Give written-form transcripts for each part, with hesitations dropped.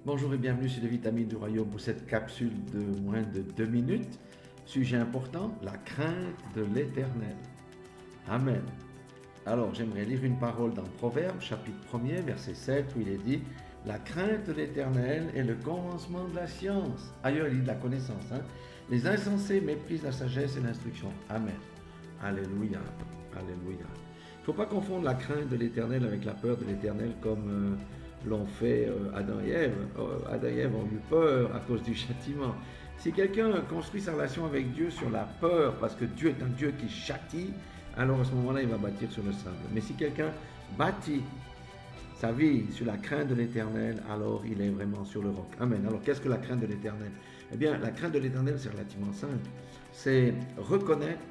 Bonjour et bienvenue sur les vitamines du royaume pour cette capsule de moins de 2 minutes. Sujet important, la crainte de l'éternel. Amen. Alors j'aimerais lire une parole dans Proverbes chapitre 1er verset 7 où il est dit: la crainte de l'éternel est le commencement de la science. Ailleurs il dit de la connaissance. Les insensés méprisent la sagesse et l'instruction. Amen. Alléluia. Alléluia. Il ne faut pas confondre la crainte de l'éternel avec la peur de l'éternel comme l'ont fait Adam et Ève. Adam et Ève ont eu peur à cause du châtiment. Si quelqu'un construit sa relation avec Dieu sur la peur, parce que Dieu est un Dieu qui châtie, alors à ce moment-là, il va bâtir sur le sable. Mais si quelqu'un bâtit sa vie sur la crainte de l'éternel, alors il est vraiment sur le roc. Amen. Alors qu'est-ce que la crainte de l'éternel? Eh bien, la crainte de l'éternel, c'est relativement simple. C'est reconnaître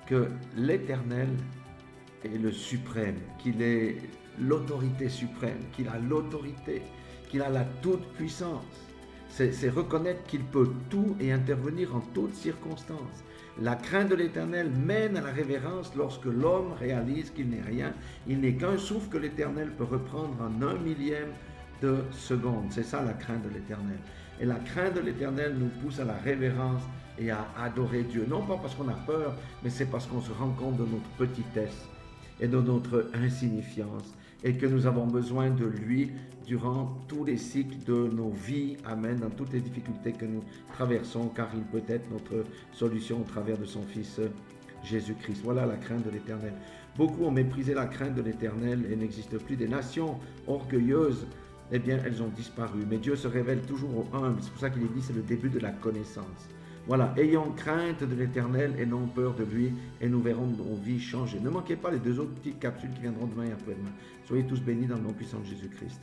que l'éternel est le suprême, qu'il est l'autorité suprême, qu'il a l'autorité, qu'il a la toute-puissance. C'est reconnaître qu'il peut tout et intervenir en toutes circonstances. La crainte de l'éternel mène à la révérence lorsque l'homme réalise qu'il n'est rien. Il n'est qu'un souffle que l'éternel peut reprendre en 1/1000 de seconde. C'est ça la crainte de l'éternel. Et la crainte de l'éternel nous pousse à la révérence et à adorer Dieu. Non pas parce qu'on a peur, mais c'est parce qu'on se rend compte de notre petitesse et de notre insignifiance et que nous avons besoin de lui durant tous les cycles de nos vies. Amen. Dans toutes les difficultés que nous traversons, car il peut être notre solution au travers de son Fils Jésus-Christ. Voilà la crainte de l'Éternel. Beaucoup ont méprisé la crainte de l'Éternel et n'existe plus. Des nations orgueilleuses, eh bien, elles ont disparu. Mais Dieu se révèle toujours aux humbles. C'est pour ça qu'il est dit, c'est le début de la connaissance. Voilà, ayons crainte de l'Éternel et non peur de lui, et nous verrons nos vies changer. Ne manquez pas les 2 autres petites capsules qui viendront demain et après-demain. Soyez tous bénis dans le nom puissant de Jésus-Christ.